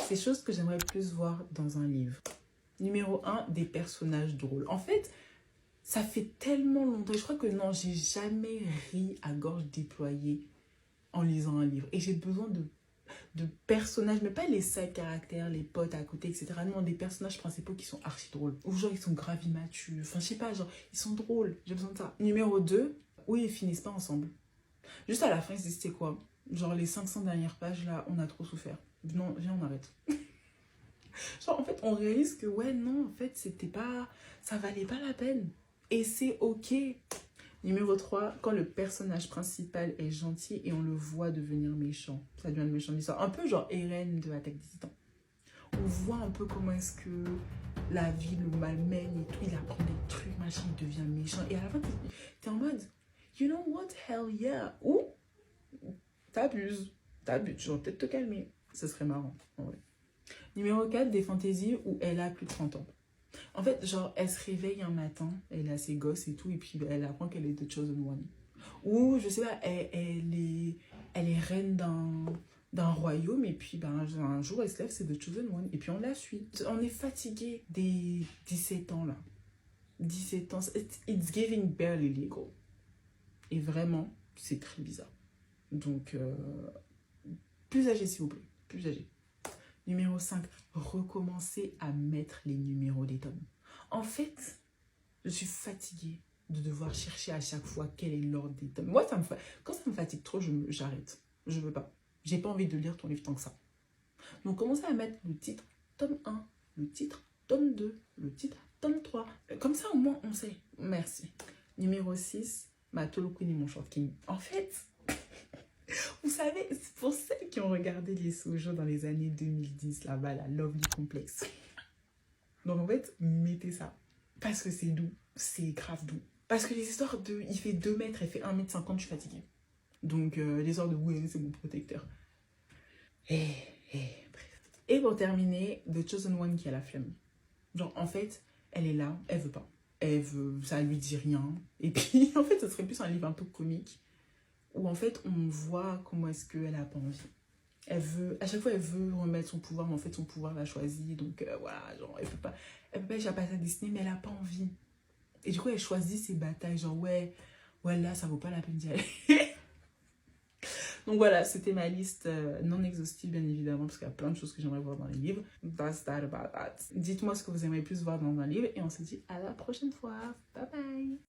ces choses que j'aimerais plus voir dans un livre. Numéro 1, des personnages drôles. En fait, ça fait tellement longtemps. Je crois que non, j'ai jamais ri à gorge déployée en lisant un livre. Et j'ai besoin de personnages, mais pas les side caractères, les potes à côté, etc. Non, des personnages principaux qui sont archi drôles. Ou genre, ils sont grave immatures. Enfin, je sais pas, genre, ils sont drôles. J'ai besoin de ça. Numéro 2, où ils finissent pas ensemble. Juste à la fin, ils se disent, c'était quoi? Genre, les 500 dernières pages, là, on a trop souffert. Non, viens, on arrête. Genre, en fait, on réalise que, ouais, non, en fait, c'était pas... Ça valait pas la peine. Et c'est ok. Numéro 3, quand le personnage principal est gentil et on le voit devenir méchant. Ça devient le méchant de l'histoire. Un peu genre Eren de Attaque des Titans. On voit un peu comment est-ce que la vie le malmène et tout. Il apprend des trucs, machin, il devient méchant. Et à la fin, t'es en mode, you know what, hell yeah. Ou t'abuses. T'abuses. Genre, peut-être te calmer. Ce serait marrant, en vrai. Numéro 4, des fantaisies où elle a plus de 30 ans. En fait, genre, elle se réveille un matin, elle a ses gosses et tout, et puis elle apprend qu'elle est The Chosen One. Ou, je sais pas, elle est reine d'un royaume, et puis ben, un jour, elle se lève, c'est The Chosen One, et puis on la suit. On est fatigué des 17 ans, là. 17 ans, it's giving barely legal. Et vraiment, c'est très bizarre. Donc, plus âgé, s'il vous plaît, plus âgé. Numéro 5, recommencer à mettre les numéros des tomes. En fait, je suis fatiguée de devoir chercher à chaque fois quel est l'ordre des tomes. Moi, quand ça me fatigue trop, j'arrête. Je veux pas. J'ai pas envie de lire ton livre tant que ça. Donc, commencez à mettre le titre tome 1, le titre tome 2, le titre tome 3. Comme ça, au moins, on sait. Merci. Numéro 6, ma Tolo Queen et mon Short King. En fait... Vous savez, pour celles qui ont regardé les Shoujo dans les années 2010, là-bas, la Lovely Complex. Donc en fait, mettez ça. Parce que c'est doux. C'est grave doux. Parce que les histoires de... Il fait 2 mètres, elle fait 1,50 m, je suis fatiguée. Donc les histoires de oui, c'est mon protecteur. Bref. Et pour terminer, The Chosen One qui a la flemme. Genre en fait, elle est là, elle veut pas. Elle veut, ça lui dit rien. Et puis en fait, ce serait plus un livre un peu comique. Où en fait, on voit comment est-ce qu'elle n'a pas envie. Elle veut, à chaque fois, elle veut remettre son pouvoir, mais en fait, son pouvoir l'a choisi. Donc voilà, genre, elle peut pas échapper à sa destinée, mais elle n'a pas envie. Et du coup, elle choisit ses batailles, genre, ouais, là, ça vaut pas la peine d'y aller. Donc voilà, c'était ma liste non exhaustive, bien évidemment, parce qu'il y a plein de choses que j'aimerais voir dans les livres. That's that about that. Dites-moi ce que vous aimeriez plus voir dans un livre, et on se dit à la prochaine fois. Bye bye!